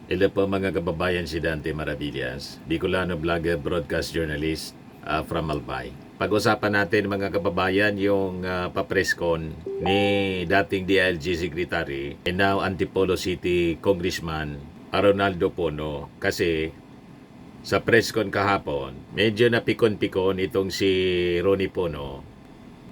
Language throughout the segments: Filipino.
Hello po mga kababayan, si Dante Maravillas, Bicolano vlogger, broadcast journalist from Albay. Pag-usapan natin mga kababayan yung papreskon ni dating DILG Secretary and now Antipolo City Congressman Ronaldo Pono, kasi sa preskon kahapon medyo napikon-pikon itong si Ronnie Pono,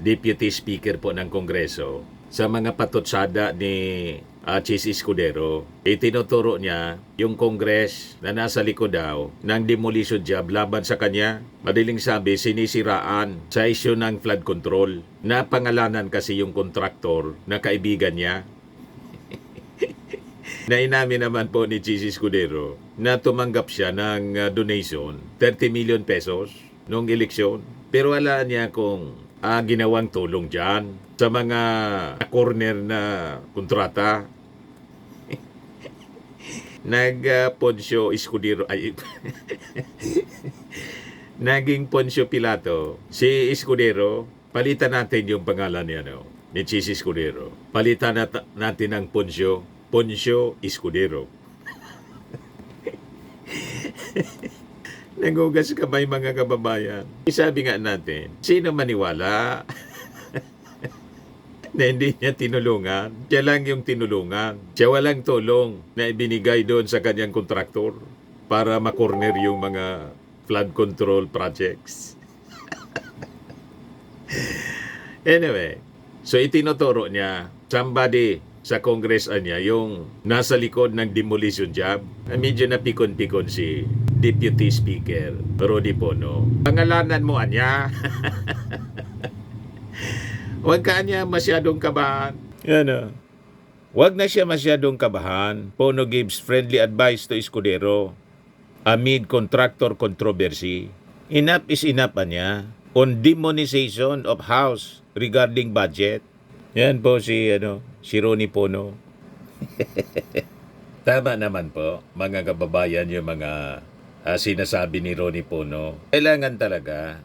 Deputy Speaker po ng Kongreso, sa mga patutsada ni Chis Escudero. Itinuturo niya yung Kongres na nasa likod daw ng demolition job laban sa kanya. Madaling sabi, sinisiraan sa issue ng flood control na pangalanan kasi yung kontraktor na kaibigan niya. Na inamin naman po ni Chis Escudero na tumanggap siya ng donation, 30 million pesos noong eleksyon. Pero wala niya kung ginawang tulong dyan sa mga corner na kontrata. Poncio Escudero ay naging Poncio Pilato si Escudero. Palitan natin yung pangalan niya, no, ni Chis Escudero. Palitan natin ng Poncio Escudero. Nagugas kamay mga kababayan. Sabi nga natin, sino maniwala na hindi niya tinulungan? Siya lang yung tinulungan. Siya walang tulong na ibinigay doon sa kanyang kontraktor para makorner yung mga flood control projects. Anyway, so itinuturo niya somebody sa Congress niya yung nasa likod ng demolition job. Medyo napikon-pikon si Deputy Speaker Ronnie Pono. Pangalanan mo anya. Huwag ka niya masyadong kabahan. Yan. Huwag na siya masyadong kabahan. Pono gives friendly advice to Escudero amid contractor controversy. Enough is enough niya on demonization of House regarding budget. Yan po si Ronnie Pono. Tama naman po mga kababayan yung mga sinasabi ni Ronnie Pono. Kailangan talaga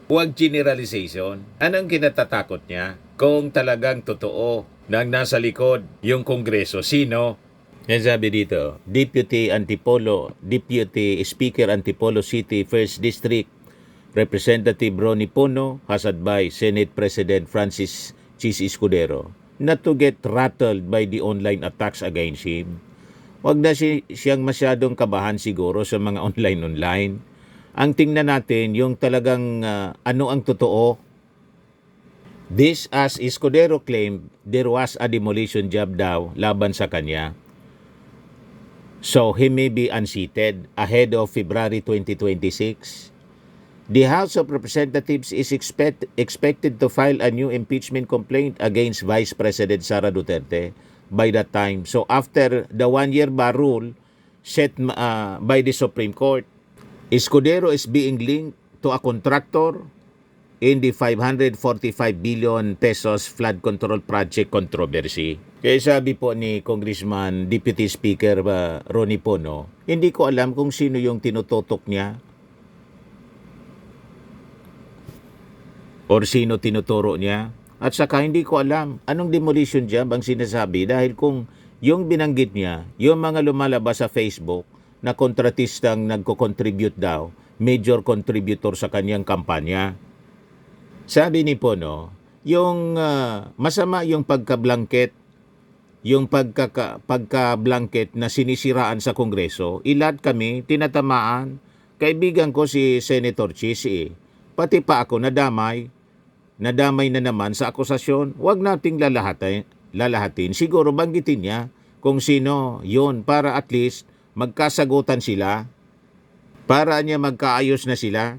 huwag generalization. Anong kinatatakot niya? Kung talagang totoo nang nasa likod yung Kongreso, sino? Yan sabi dito, Deputy Speaker Antipolo City 1st District, Representative Ronnie Pono has advised Senate President Francis Chis Escudero not to get rattled by the online attacks against him. Huwag na siyang masyadong kabahan siguro sa mga online. Ang tingnan natin yung talagang ano ang totoo. This as Escudero claimed there was a demolition job daw laban sa kanya. So he may be unseated ahead of February 2026. The House of Representatives is expected to file a new impeachment complaint against Vice President Sara Duterte by that time. So after the 1-year bar rule set by the Supreme Court, Escudero is being linked to a contractor in the 545 billion pesos flood control project controversy. Kaya sabi po ni Congressman Deputy Speaker Ronnie Pono, hindi ko alam kung sino yung tinututok niya or sino tinuturo niya. At saka hindi ko alam anong demolition job ang sinasabi, dahil kung yung binanggit niya, yung mga lumalabas sa Facebook na kontratistang nagko-contribute daw, major contributor sa kanyang kampanya. Sabi ni Pono, yung masama yung pagka-blanket, yung pagka-blanket na sinisiraan sa Kongreso, lahat kami tinatamaan. Kaibigan ko si Senator Chis, pati pa ako nadamay na naman sa akusasyon. Huwag nating lalahatin. Siguro banggitin niya kung sino yun para at least magkasagutan sila, para niya magkaayos na sila.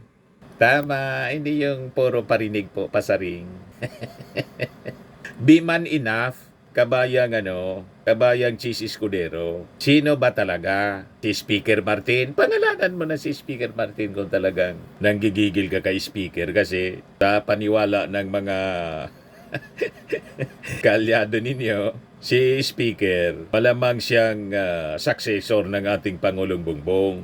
Tama, hindi yung puro parinig po, pasaring. Be man enough, kabayang Chis Escudero. Sino ba talaga? Si Speaker Martin? Pangalanan mo na si Speaker Martin kung talagang nanggigigil ka kay Speaker, kasi sa paniwala ng mga kalyado ninyo, si Speaker, malamang siyang successor ng ating Pangulong Bongbong.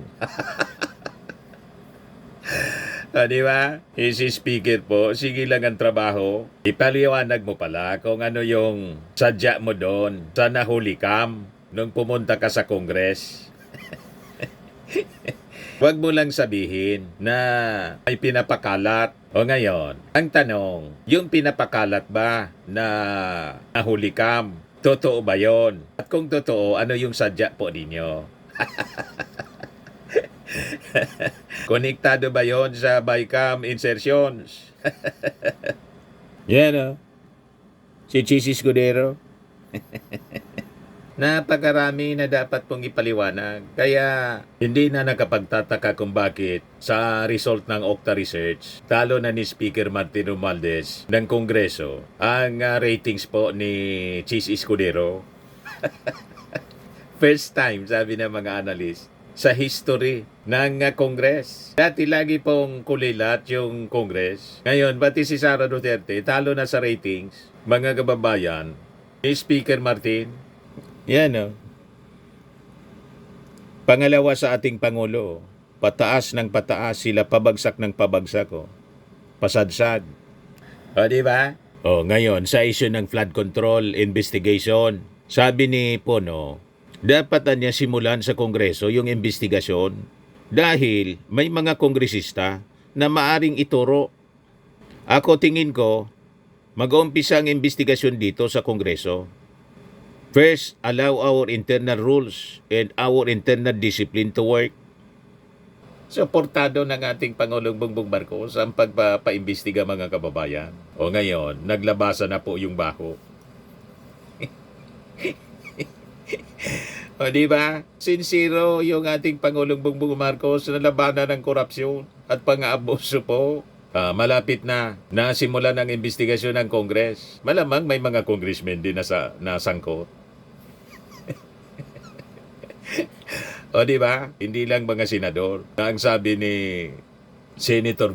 Di ba? Si Speaker po, sige lang ang trabaho. Ipaliwanag mo pala kung ano yung sadya mo doon sa nahuli cam. nung pumunta ka sa Congress. Huwag mo lang sabihin na may pinapakalat. O ngayon, ang tanong, yung pinapakalat ba na nahuli cam? Totoo ba yon? At kung totoo, ano yung sadya po ninyo? Konektado ba yon sa bycam insertions? Yan o. Si Chis Escudero. Napakarami na dapat pong ipaliwanag. Kaya hindi na nakapagtataka kung bakit sa result ng Okta Research, talo na ni Speaker Martin Romualdez ng Kongreso ang ratings po ni Chis Escudero. First time, sabi ng mga analyst, sa history ng Congress. Dati lagi pong kulilat yung Congress. Ngayon, pati si Sara Duterte, talo na sa ratings. Mga kababayan, ni Speaker Martin, yan o. Pangalawa sa ating Pangulo, pataas ng pataas sila, pabagsak ng pabagsak o. Pasadsad. O, di ba? O, ngayon, sa issue ng flood control investigation, sabi ni Pono, dapat niya simulan sa Kongreso yung investigasyon dahil may mga kongresista na maaring ituro. Ako tingin ko, mag-uumpisa ang investigasyon dito sa Kongreso. First, allow our internal rules and our internal discipline to work. Suportado ng ating Pangulong Bongbong Marcos ang pagpapaimbestiga mga kababayan. O ngayon, naglabasan na po yung baho. O di ba? Sincero yung ating Pangulong Bongbong Marcos na labanan ng korupsyon at pang-aabuso po. Malapit na nasimulan ang investigasyon ng Congress. Malamang may mga congressmen din na nasangkot. O di ba? Hindi lang mga senador. Ang sabi ni Senator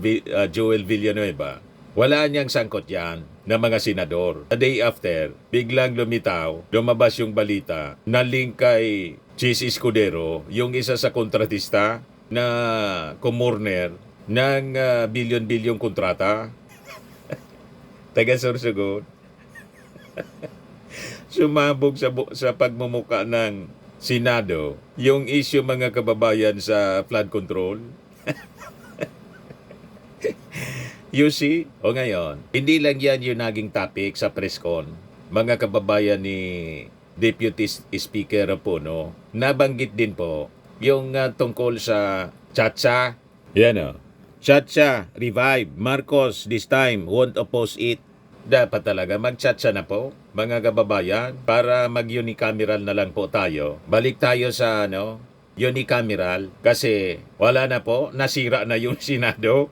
Joel Villanueva, wala niyang sangkot yan na mga senador. A day after, biglang lumabas yung balita na link kay Chis Escudero, yung isa sa kontratista na kumurner ng bilyon-bilyong kontrata. Taga Sorsogon. Sumabog sa pagmumuka ng Senado yung issue mga kababayan sa flood control. You see? O ngayon, hindi lang yan yung naging topic sa press con. Mga kababayan ni Deputy Speaker Pono, nabanggit din po yung tungkol sa Chacha. Yan o. Chacha, revive. Marcos, this time, won't oppose it. Dapat talaga mag-chacha na po, mga kababayan, para mag-unicameral na lang po tayo. Balik tayo sa unicameral kasi wala na po, nasira na yung Senado.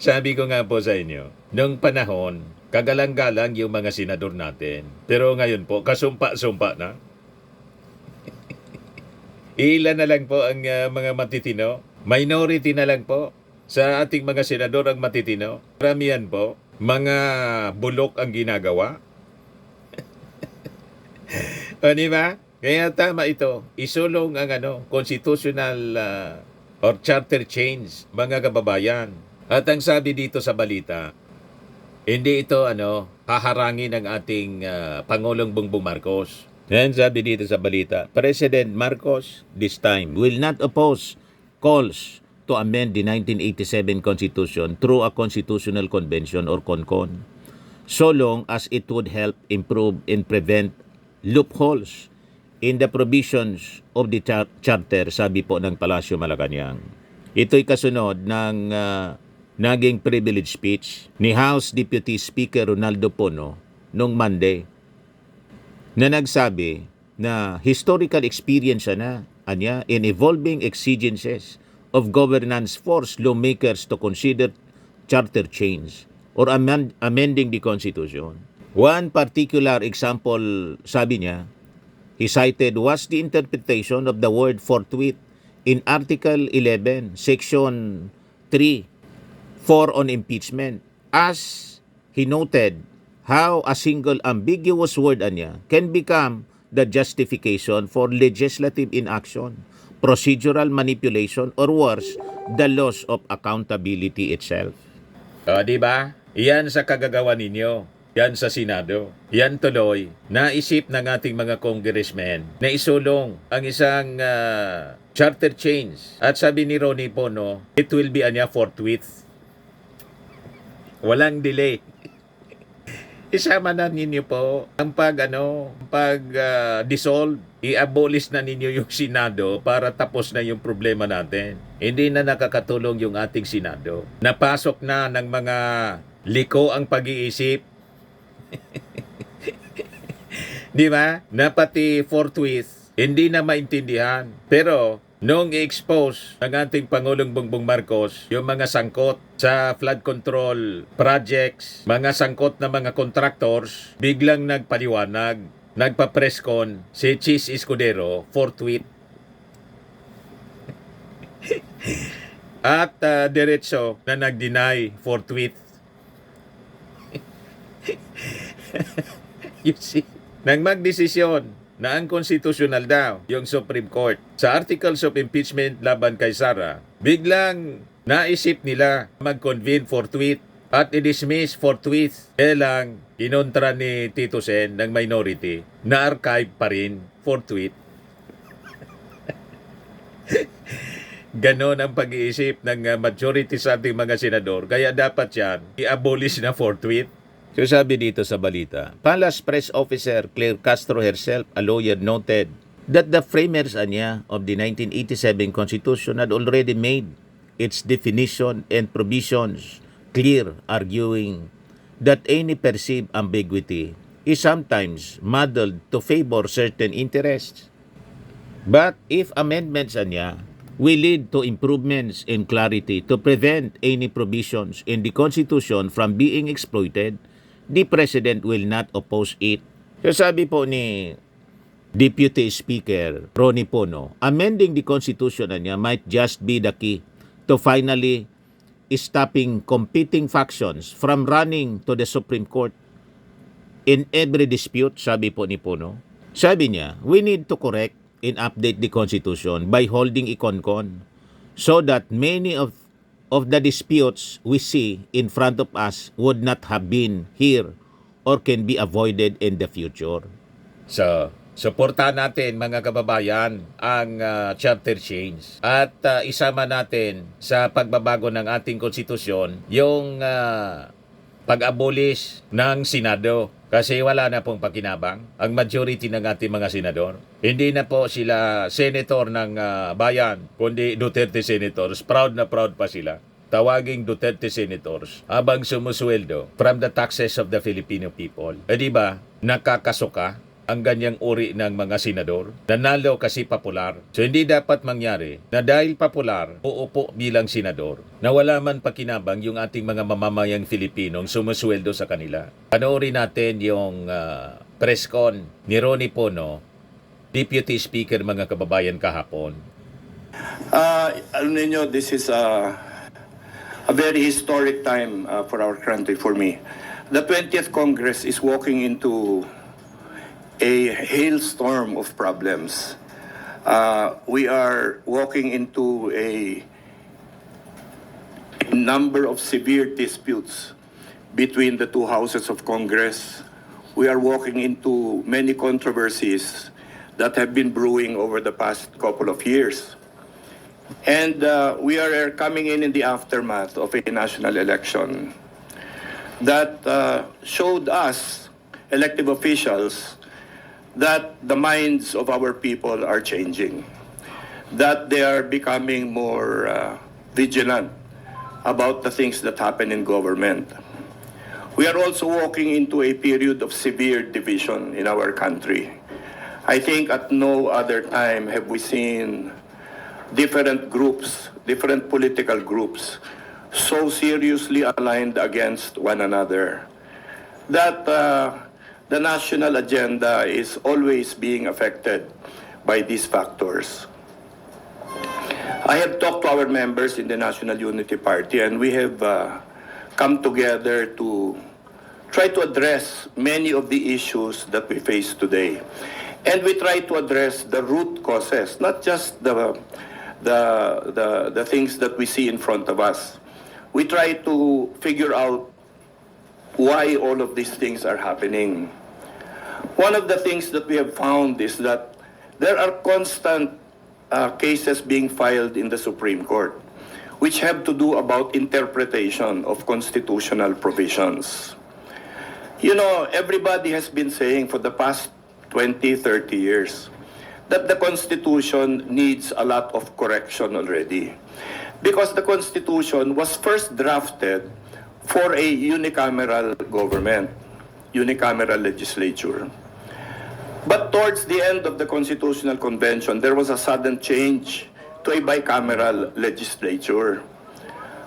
Sabi ko nga po sa inyo, nung panahon, kagalang-galang yung mga senador natin. Pero ngayon po, kasumpa-sumpa na. Ilan na lang po ang mga matitino. Minority na lang po sa ating mga senador ang matitino. Karamihan po, mga bulok ang ginagawa. O diba? Kaya tama ito. Isulong ang constitutional or charter change, mga kababayan. At ang sabi dito sa balita, hindi ito haharangin ng ating Pangulong Bongbong Marcos. Yan sabi dito sa balita, President Marcos this time will not oppose calls to amend the 1987 Constitution through a constitutional convention or CONCON, so long as it would help improve and prevent loopholes in the provisions of the charter, sabi po ng Palasyo Malacanang. Ito'y kasunod ng naging privilege speech ni House Deputy Speaker Ronaldo Pono noong Monday na nagsabi na historical experience na in evolving exigencies of governance forced lawmakers to consider charter change or amending the Constitution. One particular example, sabi niya, he cited was the interpretation of the word forthwith in Article 11, Section 3, 4 on impeachment. As he noted how a single ambiguous word can become the justification for legislative inaction, procedural manipulation, or worse, the loss of accountability itself. O, di ba? Iyan sa kagagawa ninyo. yan sa Senado. Yan tuloy, naisip ng ating mga congressmen na isulong ang isang charter change. At sabi ni Ronnie Pono, it will be forthwith. Walang delay. Isama na ninyo po ang dissolve, i-abolish na ninyo yung Senado para tapos na yung problema natin. Hindi na nakakatulong yung ating Senado. Napasok na ng mga liko ang pag-iisip. Di ba? Na pati forthwith, hindi na maintindihan. Pero noong i-expose ng ating Pangulong Bongbong Marcos yung mga sangkot sa flood control projects, mga sangkot na mga contractors, biglang nagpaliwanag, nagpa-press con si Chis Escudero, forthwith. At diretso na nag-deny forthwith. You see? Nang magdesisyon na ang konstitusyonal daw, yung Supreme Court, sa articles of impeachment laban kay Sara, biglang naisip nila mag-convene forthwith at i-dismiss forthwith. Lang kinontra ni Tito Sen ng minority na archive pa rin forthwith. Ganon ang pag-iisip ng majority sa ating mga senador. Kaya dapat yan i-abolish na forthwith. So sabi dito sa balita, Palace Press Officer Claire Castro herself, a lawyer, noted that the framers of the 1987 Constitution had already made its definition and provisions clear, arguing that any perceived ambiguity is sometimes muddled to favor certain interests. But if amendments will lead to improvements in clarity to prevent any provisions in the Constitution from being exploited, the President will not oppose it. So sabi po ni Deputy Speaker Ronnie Pono, amending the Constitution might just be the key to finally stopping competing factions from running to the Supreme Court in every dispute, sabi po ni Pono. Sabi niya, we need to correct and update the Constitution by holding a CONCON so that many of the disputes we see in front of us would not have been here or can be avoided in the future. So, suportahan natin mga kababayan ang charter change at isama natin sa pagbabago ng ating konstitusyon yung pag-abolish ng Senado. Kasi wala na pong pakinabang ang majority ng ating mga senador. Hindi na po sila senator ng bayan, kundi Duterte senators. Proud na proud pa sila. Tawaging Duterte senators habang sumusweldo from the taxes of the Filipino people. Di ba, nakakasuka ang ganyang uri ng mga senador. Nanalo kasi popular. So hindi dapat mangyari na dahil popular, uupo bilang senador na wala man pakinabang yung ating mga mamamayang Filipinong sumusweldo sa kanila. Panoorin natin yung press con ni Ronnie Pono, Deputy Speaker mga kababayan kahapon. Alam niyo, this is a very historic time for our country, for me. The 20th Congress is walking into a hailstorm of problems. We are walking into a number of severe disputes between the two houses of Congress. We are walking into many controversies that have been brewing over the past couple of years. And we are coming in the aftermath of a national election that showed us, elected officials, that the minds of our people are changing, that they are becoming more vigilant about the things that happen in government. We are also walking into a period of severe division in our country. I think at no other time have we seen different groups, different political groups, so seriously aligned against one another that the national agenda is always being affected by these factors. I have talked to our members in the National Unity Party, and we have come together to try to address many of the issues that we face today. And we try to address the root causes, not just the things that we see in front of us. We try to figure out why all of these things are happening. One of the things that we have found is that there are constant cases being filed in the Supreme Court which have to do about interpretation of constitutional provisions. You know, everybody has been saying for the past 20, 30 years that the Constitution needs a lot of correction already. Because the Constitution was first drafted for a unicameral government, unicameral legislature. But towards the end of the Constitutional Convention, there was a sudden change to a bicameral legislature.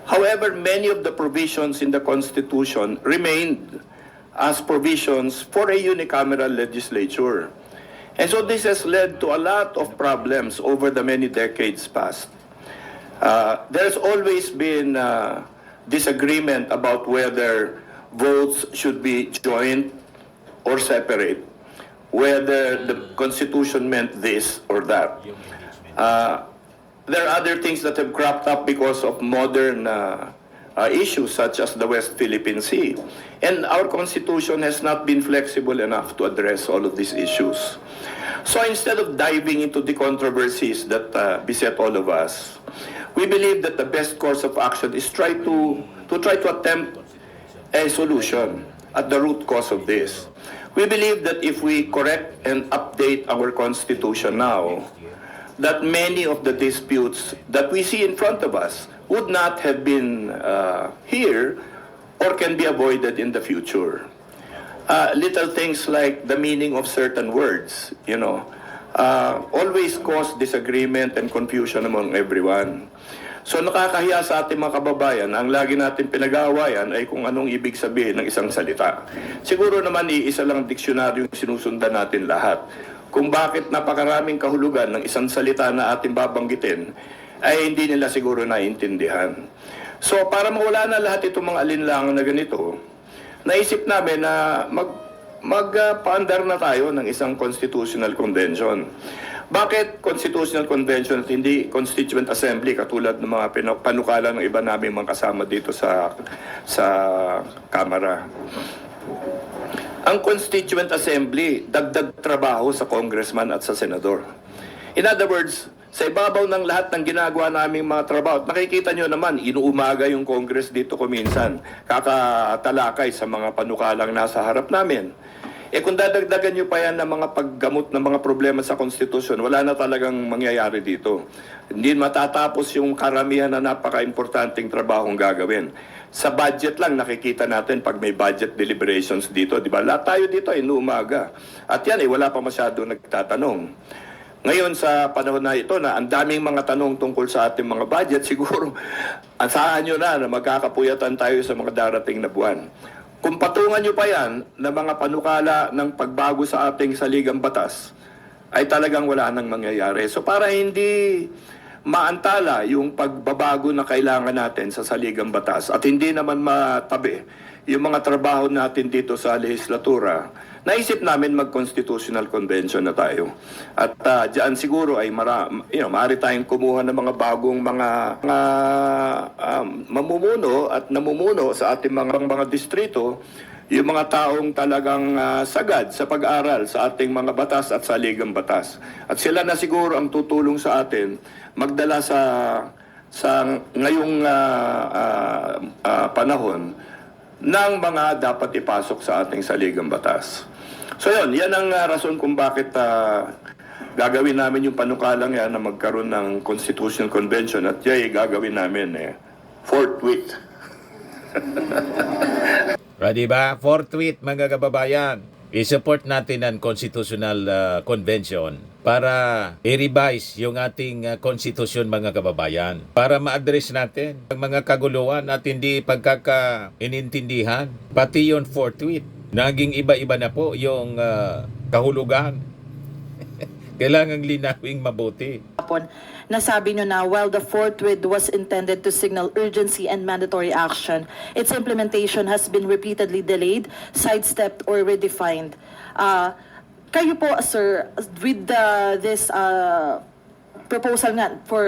However, many of the provisions in the Constitution remained as provisions for a unicameral legislature. And so this has led to a lot of problems over the many decades past. There's always been disagreement about whether votes should be joint or separate, whether the Constitution meant this or that. There are other things that have cropped up because of modern issues such as the West Philippine Sea. And our Constitution has not been flexible enough to address all of these issues. So instead of diving into the controversies that beset all of us, we believe that the best course of action is try to attempt a solution at the root cause of this. We believe that if we correct and update our Constitution now, that many of the disputes that we see in front of us would not have been here or can be avoided in the future. Little things like the meaning of certain words, you know, always cause disagreement and confusion among everyone. So nakakahiya sa ating mga kababayan, ang lagi natin pinag-aawayan ay kung anong ibig sabihin ng isang salita. Siguro naman iisa lang diksyonaryo yung sinusundan natin lahat. Kung bakit napakaraming kahulugan ng isang salita na ating babanggitin, ay hindi nila siguro naiintindihan. So para mawala na lahat itong mga alinlangan na ganito, naisip namin na magpaandar na tayo ng isang constitutional convention. Bakit constitutional convention at hindi constituent assembly katulad ng mga panukala ng iba naming mga kasama dito sa Kamara? Ang constituent assembly, dagdag trabaho sa congressman at sa senador. In other words, sa ibabaw ng lahat ng ginagawa naming mga trabaho, nakikita nyo naman, inuumaga yung Congress dito kuminsan, kakatalakay sa mga panukalang nasa harap namin. Kung dadagdagan nyo pa yan ng mga paggamot ng mga problema sa konstitusyon, wala na talagang mangyayari dito. Hindi matatapos yung karamihan na napaka-importanting trabahong gagawin. Sa budget lang nakikita natin pag may budget deliberations dito, di ba? Lahat tayo dito ay inuumaga. At yan wala pa masyado nagtatanong. Ngayon sa panahon na ito na ang daming mga tanong tungkol sa ating mga budget, siguro asahan nyo na magkakapuyatan tayo sa mga darating na buwan. Kung patungan nyo pa yan na mga panukala ng pagbago sa ating saligang batas, ay talagang wala nang mangyayari. So para hindi maantala yung pagbabago na kailangan natin sa saligang batas at hindi naman matabi yung mga trabaho natin dito sa legislatura, naisip namin mag-constitutional convention na tayo. At diyan siguro ay maaari tayong kumuha ng mga bagong mga mamumuno at namumuno sa ating mga distrito, yung mga taong talagang sagad sa pag-aral sa ating mga batas at saligang batas. At sila na siguro ang tutulong sa atin magdala sa ngayong panahon ng mga dapat ipasok sa ating saligang batas. So yan ang rason kung bakit gagawin namin yung panukalang yan na magkaroon ng Constitutional Convention at yan gagawin namin forthwith. Ready ba? Forthwith, mga kababayan. I-support natin ang Constitutional Convention para i-revise yung ating konstitusyon, mga kababayan. Para ma-address natin ang mga kaguluhan at hindi pagkaka-inintindihan. Pati yun forthwith. Naging iba-iba na po yung kahulugan. Kailangang linawing mabuti. Nasabi nyo na while the forthwith was intended to signal urgency and mandatory action, its implementation has been repeatedly delayed, sidestepped, or redefined. Kayo po, sir, with this proposal nga for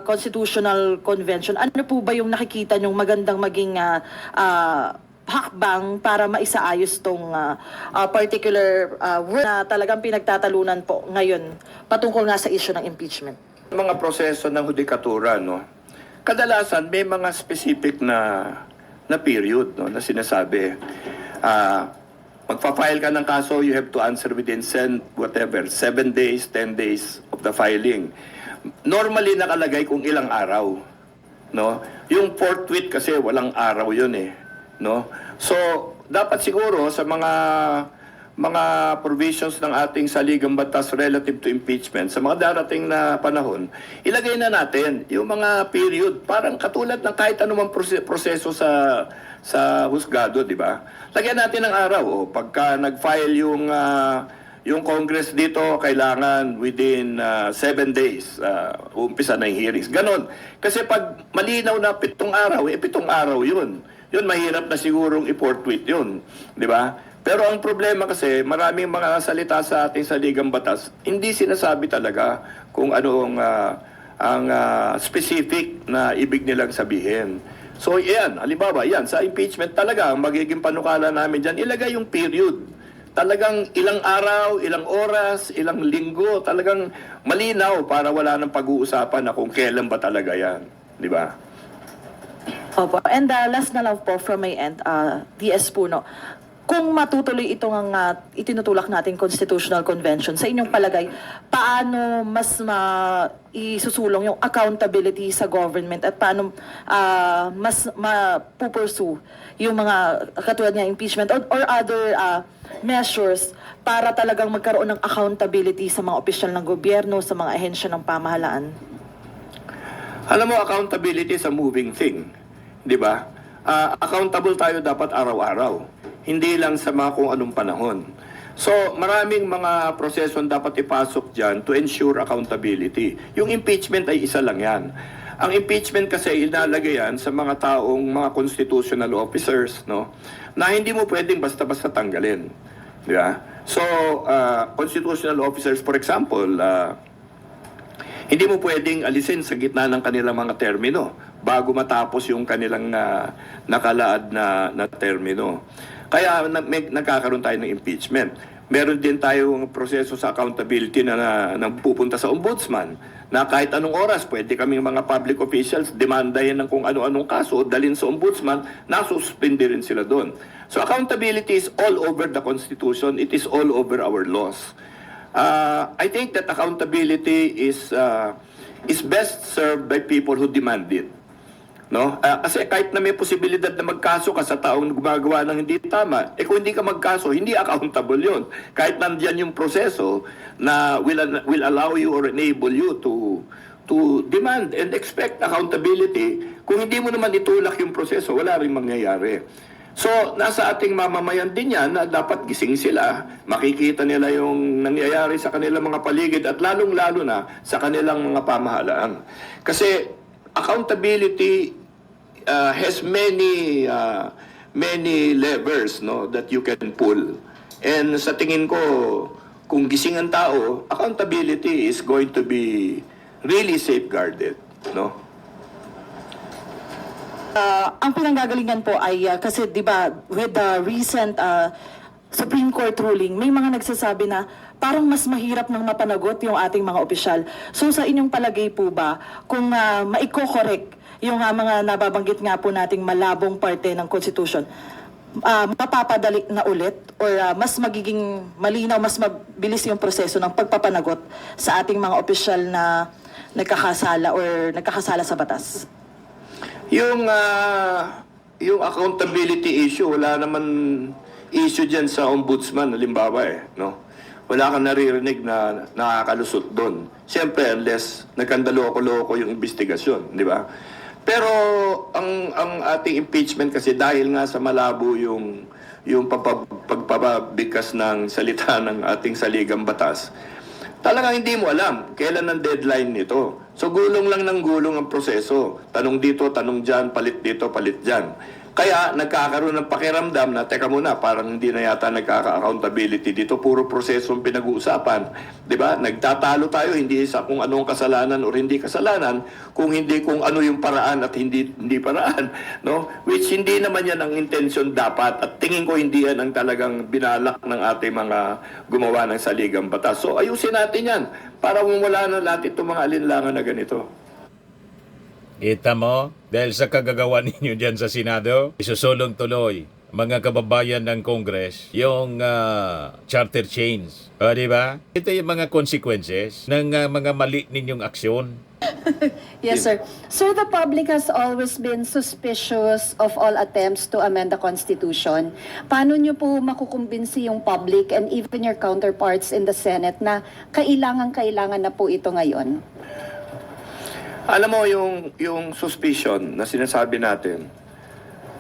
constitutional convention, ano po ba yung nakikita nyong magandang maging hakbang para maisaayos tong particular work na talagang pinagtatalunan po ngayon patungkol nga sa issue ng impeachment? Mga proseso ng hudikatura, no? Kadalasan may mga specific na period, no, na sinasabi. Magpa-file ka ng kaso, you have to answer within 7 days, 10 days of the filing. Normally nakalagay kung ilang araw, no? Yung forthwith kasi walang araw 'yun eh, no? So, dapat siguro sa mga provisions ng ating saligang batas relative to impeachment sa mga darating na panahon, ilagay na natin yung mga period, parang katulad ng kahit anumang proseso sa husgado, di ba? Lagyan natin ng araw. O, pagka nag-file yung Congress dito, kailangan within 7 days, umpisa na yung hearings. Ganon. Kasi pag malinaw na 7 araw, 7 araw yun. Yun, mahirap na sigurong i-forthwith yun. Di ba? Pero ang problema kasi, maraming mga salita sa ating saligang batas, hindi sinasabi talaga kung ano ang specific na ibig nilang sabihin. So, yan, halimbawa, yan, sa impeachment talaga, ang magiging panukala namin dyan, ilagay yung period. Talagang ilang araw, ilang oras, ilang linggo, talagang malinaw para wala nang pag-uusapan na kung kailan ba talaga yan. Di ba? Opo. And last na lang po from my end, DS Puno. Kung matutuloy itong itinutulak nating Constitutional Convention, sa inyong palagay, paano mas isusulong yung accountability sa government at paano mas mapupursue yung mga katulad ng impeachment or other measures para talagang magkaroon ng accountability sa mga opisyal ng gobyerno, sa mga ahensya ng pamahalaan? Alam mo, accountability is a moving thing. Di ba? Accountable tayo dapat araw-araw. Hindi lang sa mga kung anong panahon. So, maraming mga proseso dapat ipasok dyan to ensure accountability. Yung impeachment ay isa lang yan. Ang impeachment kasi inalagay yan sa mga taong mga constitutional officers, no, na hindi mo pwedeng basta-basta tanggalin. Di ba? So, constitutional officers, for example, hindi mo pwedeng alisin sa gitna ng kanilang mga termino bago matapos yung kanilang nakalaad na termino. Kaya nagkakaroon tayo ng impeachment. Meron din tayong proseso sa accountability na pupunta sa ombudsman na kahit anong oras pwede kaming mga public officials demandahin ng kung ano-anong kaso, dalhin sa ombudsman, nasuspindi rin sila doon. So accountability is all over the Constitution. It is all over our laws. I think that accountability is best served by people who demand it. No? Kasi kahit na may posibilidad na magkaso ka sa taong gumagawa ng hindi tama, kung hindi ka magkaso, hindi accountable yun. Kahit nandiyan yung proseso na will allow you or enable you to demand and expect accountability, kung hindi mo naman itulak yung proseso, wala rin mangyayari. So, nasa ating mamamayan din yan na dapat gising sila, makikita nila yung nangyayari sa kanilang mga paligid at lalong-lalo na sa kanilang mga pamahalaan. Kasi accountability has many levers, no, that you can pull. And sa tingin ko, kung gising ang tao, accountability is going to be really safeguarded, no? Ang pinanggagalingan po ay kasi 'di ba with the recent Supreme Court ruling, may mga nagsasabi na parang mas mahirap nang mapanagot yung ating mga opisyal. So sa inyong palagay po ba, kung maiko-correct yung mga nababanggit nga po nating malabong parte ng Constitution, mapapadali na ulit or mas magiging malinaw, mas mabilis yung proseso ng pagpapanagot sa ating mga opisyal na nagkakasala sa batas? Yung accountability issue, wala naman issue dyan sa ombudsman, halimbawa no? Wala kang naririnig na nakakalusot doon. Siyempre, unless nagkandaloko-loko yung investigasyon, di ba? Pero ang ating impeachment kasi dahil nga sa malabo yung pagpapabigkas ng salita ng ating saligang batas, talagang hindi mo alam kailan ang deadline nito. So gulong lang ng gulong ang proseso. Tanong dito, tanong dyan, palit dito, palit dyan. Kaya nagkakaroon ng pakiramdam na, teka muna, parang hindi na yata nagkaka-accountability dito, puro prosesong pinag-uusapan. Di ba? Nagtatalo tayo, hindi sa kung anong kasalanan o hindi kasalanan, kung hindi kung ano yung paraan at hindi paraan. No? Which hindi naman yan ang intensyon dapat. At tingin ko hindi yan ang talagang binalak ng ating mga gumawa ng saligang batas. So ayusin natin yan para wala na lahat itong mga alinlangan na ganito. Kita mo, dahil sa kagagawa ninyo dyan sa Senado, isusulong tuloy mga kababayan ng Congress yung charter change. O, di ba? Ito yung mga consequences ng mga mali ninyong aksyon. Yes, sir. Sir, the public has always been suspicious of all attempts to amend the Constitution. Paano nyo po makukumbinsi yung public and even your counterparts in the Senate na kailangan na po ito ngayon? Alam mo, yung suspicion na sinasabi natin,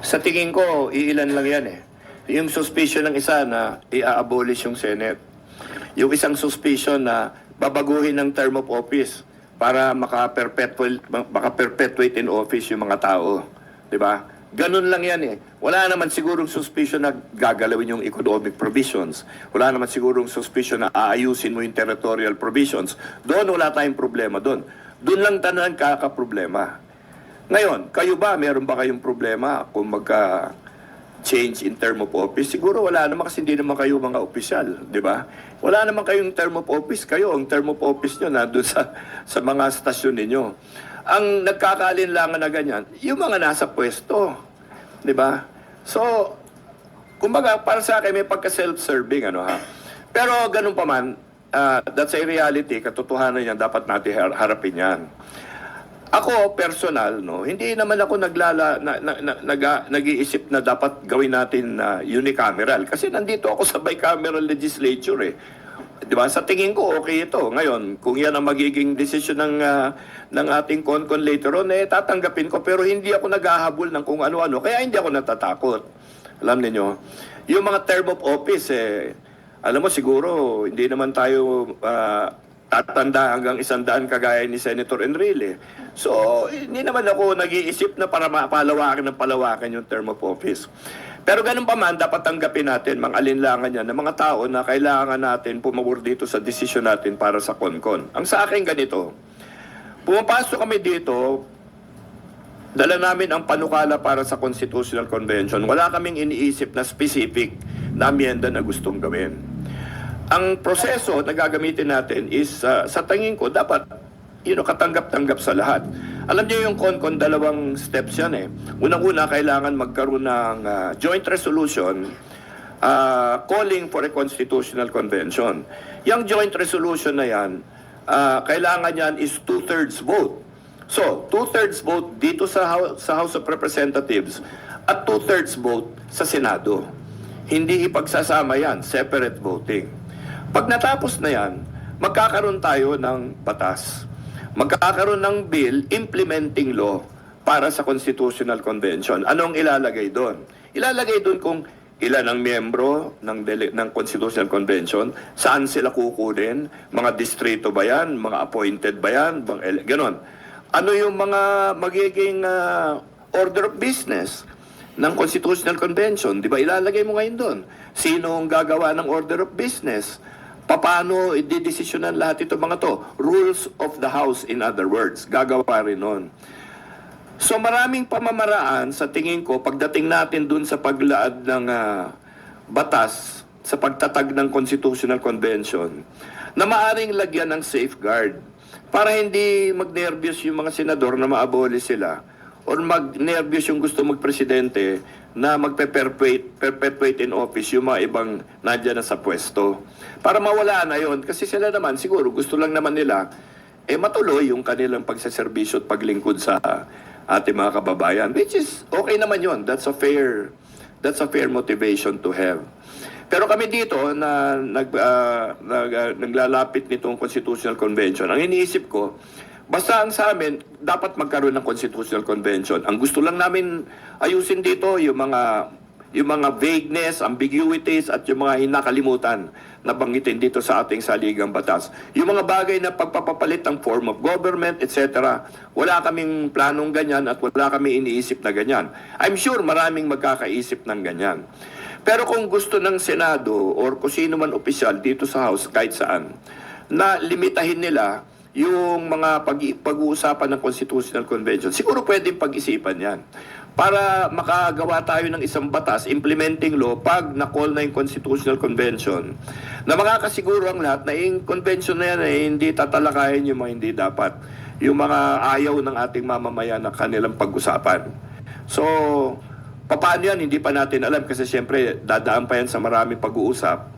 sa tingin ko, iilan lang yan eh. Yung suspicion ng isa na i-abolish yung Senate. Yung isang suspicion na babaguhin ng term of office para maka-perpetuate in office yung mga tao. Diba? Ganun lang yan eh. Wala naman sigurong suspicion na gagalawin yung economic provisions. Wala naman sigurong suspicion na aayusin mo yung territorial provisions. Doon wala tayong problema doon. Doon lang tanan kaka-problema. Ngayon, kayo ba, meron ba kayong problema kung magka-change in term of office? Siguro wala naman kasi hindi naman kayo mga opisyal, di ba? Wala naman kayong term of office. Kayo, ang term of office nyo nandun sa mga stasyon ninyo. Ang nagkakaalinlangan na ganyan, yung mga nasa pwesto, di ba? So, kumbaga, para sa akin, may pagka-self-serving, ano ha? Pero ganun pa man, that's a reality, katotohanan yan, dapat natin harapin yan. Ako, personal, no, hindi naman ako nag-iisip na dapat gawin natin unicameral. Kasi nandito ako sa bicameral legislature eh. Diba? Sa tingin ko, okay ito. Ngayon, kung yan ang magiging decision ng ating CONCON later on, eh, tatanggapin ko. Pero hindi ako naghahabol ng kung ano-ano. Kaya hindi ako natatakot. Alam niyo yung mga term of office, alam mo siguro, hindi naman tayo tatanda hanggang 100 kagaya ni Senator Enrile. So, hindi naman ako nag-iisip na para palawakin yung term of office. Pero ganun pa man, dapat tanggapin natin mga alinlangan yan ng mga tao na kailangan natin pumabor dito sa desisyon natin para sa CONCON. Ang sa akin ganito, pumapasok kami dito, dala namin ang panukala para sa Constitutional Convention. Wala kaming iniisip na specific na amyenda na gustong gawin. Ang proseso na gagamitin natin is, sa tingin ko, dapat katanggap-tanggap sa lahat. Alam niyo yung CONCON, dalawang steps yan eh. Unang-una, kailangan magkaroon ng joint resolution calling for a constitutional convention. Yung joint resolution na yan, kailangan yan is 2/3 vote. So, 2/3 vote dito sa House of Representatives at 2/3 vote sa Senado. Hindi ipagsasama yan, separate voting. Pag natapos na yan, magkakaroon tayo ng batas. Magkakaroon ng bill implementing law para sa Constitutional Convention. Anong ilalagay doon? Ilalagay doon kung ilan ang miyembro ng Constitutional Convention, saan sila kukunin, mga distrito ba yan, mga appointed ba yan, ganon. Ano yung mga magiging order of business ng Constitutional Convention? Di ba ilalagay mo ngayon doon? Sino ang gagawa ng order of business? Paano i-desisyonan lahat ito mga to? Rules of the House, in other words. Gagawa rin nun. So maraming pamamaraan sa tingin ko pagdating natin dun sa paglaad ng batas sa pagtatag ng Constitutional Convention na maaring lagyan ng safeguard para hindi mag-nervyos yung mga senador na ma-abolish sila or mag-nervyos yung gusto magpresidente na magpe-perpetuate in office yung mga ibang nandiyan na sa pwesto. Para mawala na yon kasi sila naman siguro gusto lang naman nila matuloy yung kanilang pagsaserbisyo at paglingkod sa ating mga kababayan, which is okay naman yon. That's a fair motivation to have. Pero kami dito na naglalapit nitong Constitutional Convention, ang iniisip ko, basta ang sa amin, dapat magkaroon ng Constitutional Convention. Ang gusto lang namin ayusin dito, yung yung mga vagueness, ambiguities, at yung mga hinakalimutan na banggitin dito sa ating saligang batas. Yung mga bagay na pagpapapalit ng form of government, etc., wala kaming planong ganyan at wala kami iniisip na ganyan. I'm sure maraming magkakaisip ng ganyan. Pero kung gusto ng Senado or kung sino man opisyal dito sa House, kahit saan, na limitahin nila yung mga pag-uusapan ng Constitutional Convention, siguro pwedeng pag-isipan yan. Para makagawa tayo ng isang batas, implementing law, pag na-call na yung Constitutional Convention, na makakasiguro ang lahat na yung convention na yan ay hindi tatalakayin yung mga hindi dapat, yung mga ayaw ng ating mamamayan na kanilang pag-usapan. So, paano yan? Hindi pa natin alam kasi siyempre dadaan pa yan sa maraming pag-uusap.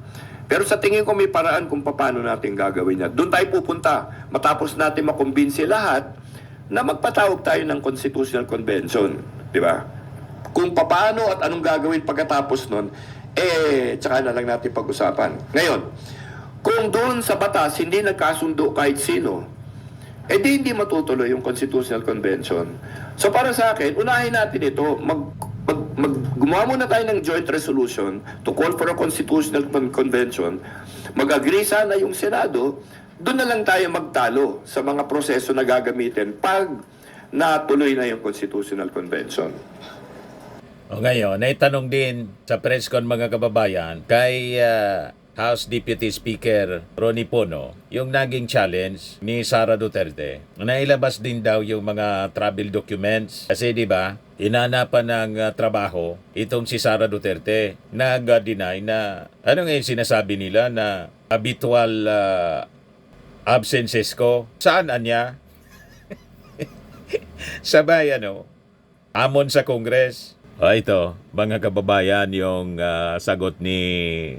Pero sa tingin ko may paraan kung paano natin gagawin yan. Doon tayo pupunta matapos natin makumbinsi lahat na magpatawag tayo ng Constitutional Convention. Di ba? Kung paano at anong gagawin pagkatapos nun, tsaka na lang natin pag-usapan. Ngayon, kung doon sa batas hindi nagkasundo kahit sino, hindi matutuloy yung Constitutional Convention. So para sa akin, unahin natin ito, gumawa muna tayo ng joint resolution to call for a Constitutional Convention, mag-agree sana yung Senado, doon na lang tayo magtalo sa mga proseso na gagamitin pag natuloy na yung Constitutional Convention. O ngayon, naitanong din sa press con mga kababayan kay House Deputy Speaker Ronnie Pono yung naging challenge ni Sara Duterte. Nailabas din daw yung mga travel documents kasi di ba hinanapan ng trabaho itong si Sara Duterte. Nag-deny na ano nga yung sinasabi nila na habitual absences ko. Saan anya? Sabay amon sa Congress. Ito, mga kababayan, yung sagot ni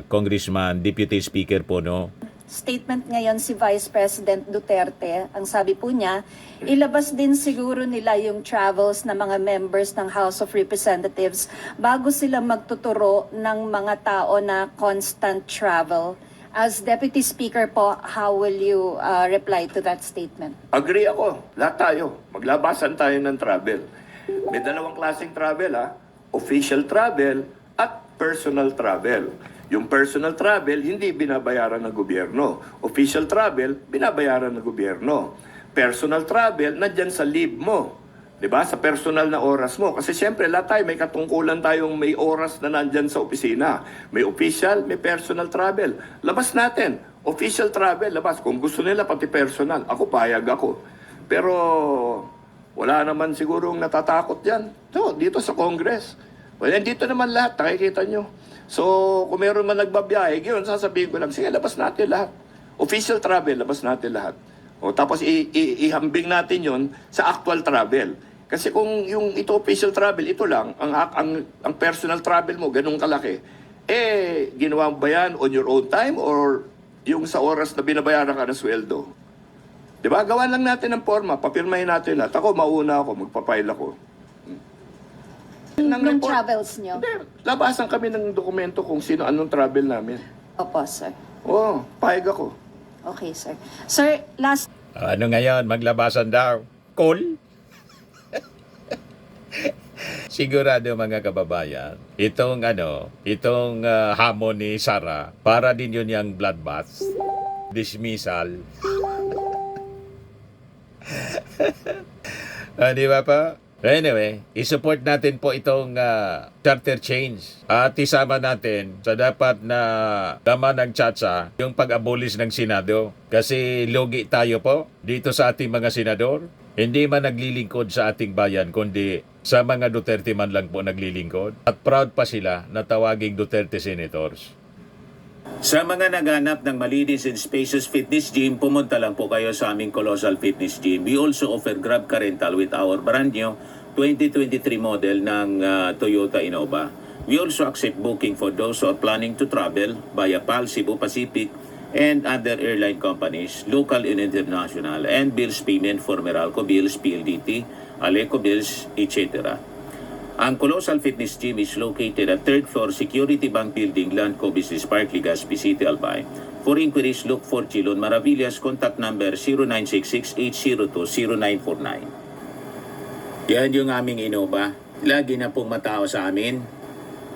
Congressman Deputy Speaker Pono. Statement ngayon si Vice President Duterte, ang sabi po niya, ilabas din siguro nila yung travels ng mga members ng House of Representatives bago sila magtuturo ng mga tao na constant travel. As Deputy Speaker po, how will you reply to that statement? Agree ako. Lahat tayo. Maglabasan tayo ng travel. May dalawang klaseng travel, official travel at personal travel. Yung personal travel, hindi binabayaran ng gobyerno. Official travel, binabayaran ng gobyerno. Personal travel, nandyan sa leave mo. 'Di ba? Sa personal na oras mo. Kasi siyempre, lahat tayo, may katungkulan tayong may oras na nandyan sa opisina. May official, may personal travel. Labas natin. Official travel, labas. Kung gusto nila, pati personal. Ako, payag ako. Pero, wala naman sigurong natatakot yan. So, dito sa Congress. Well, dito naman lahat, nakikita nyo. So, kung meron man nagbabiyahe, yun, sasabihin ko lang, sige, labas natin lahat. Official travel, labas natin lahat. O, tapos ihambing natin yon sa actual travel. Kasi kung yung ito official travel, ito lang, ang personal travel mo, ganun kalaki, ginawa mo ba yan on your own time or yung sa oras na binabayaran ka ng sweldo? Diba? Gawan lang natin ng forma, papirmahin natin lahat. Ako, mauna ako, magpapile ako. Nung travels nyo? Hindi, labasan kami ng dokumento kung sino anong travel namin. Opo, sir. Oo, payag ako. Okay, sir. Sir, last... Ano ngayon, maglabasan daw? Cool? Sigurado mga kababayan, itong hamon ni Sara, para din yun yung bloodbath, dismissal. Di ba pa? Anyway, isupport natin po itong charter change at isama natin sa dapat na laman ng tsatsa yung pag-abolish ng Senado. Kasi lugi tayo po dito sa ating mga senador. Hindi man naglilingkod sa ating bayan, kundi sa mga Duterte man lang po naglilingkod. At proud pa sila na tawaging Duterte Senators. Sa mga naghanap ng malinis and spacious fitness gym, pumunta lang po kayo sa aming Colossal Fitness Gym. We also offer Grab Car Rental with our brand new 2023 model ng Toyota Innova. We also accept booking for those who are planning to travel via PAL, Cebu Pacific, and other airline companies, local and international, and bills payment for Meralco Bills, PLDT, Aleco Bills, etc. Ang Colossal Fitness Gym is located at 3rd floor Security Bank Building, Landco Business Park, Legazpi City, Albay. For inquiries, look for Chilon Maravillas. Contact number 0966-802-0949. Yan yung aming Innova. Lagi na pong matao sa amin.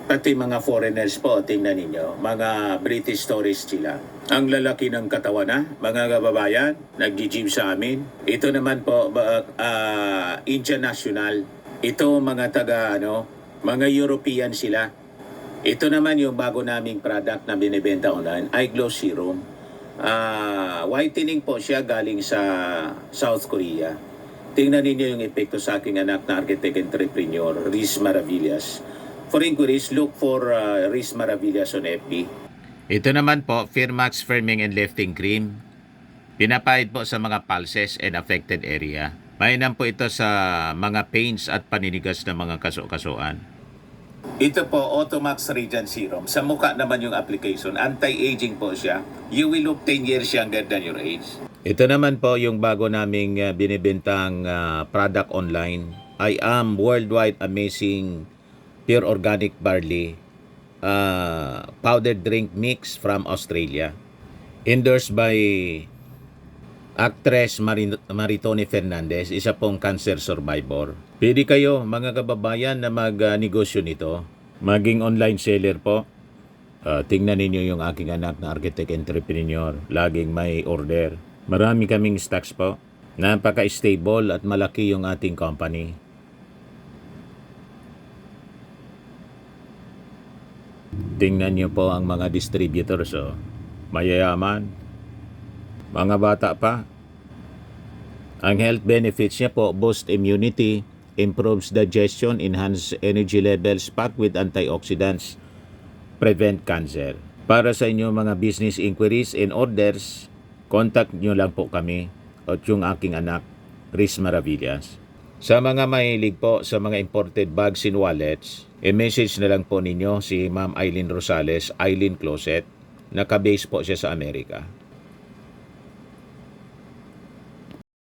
Pati mga foreigners po, tingnan ninyo, mga British tourists sila. Ang lalaki ng katawan na, mga kababayan, nag-gym sa amin. Ito naman po, Indian National. Ito mga mga European sila. Ito naman yung bago naming product na binibenta online, Eye Glow Serum. Whitening po siya galing sa South Korea. Tingnan ninyo yung epekto sa aking anak na architect entrepreneur, Riz Maravillas. For inquiries, look for Riz Maravillas on FB. Ito naman po, Firmax Firming and Lifting Cream. Pinapahid po sa mga pulses and affected area. Mainam po ito sa mga pains at paninigas ng mga kaso-kasuan. Ito po, Automax Radiant Serum. Sa mukha naman yung application. Anti-aging po siya. You will look 10 years younger than your age. Ito naman po yung bago naming binibentang product online. I am worldwide amazing pure organic barley powdered drink mix from Australia. Endorsed by actress Maritone Fernandez, isa pong cancer survivor. Pwede kayo mga kababayan na magnegosyo nito. Maging online seller po. Tingnan ninyo yung aking anak na architect entrepreneur. Laging may order. Marami kaming stocks po. Napaka-stable at malaki yung ating company. Tingnan niyo po ang mga distributors, mayayaman, mga bata pa. Ang health benefits niya po, boost immunity, improves digestion, enhance energy levels, packed with antioxidants, prevent cancer. Para sa inyo mga business inquiries and orders, contact nyo lang po kami at yung aking anak, Riz Maravillas. Sa mga mahilig po sa mga imported bags and wallets, i-message na lang po ninyo si Ma'am Eileen Rosales, Eileen Closet. Naka-base po siya sa Amerika.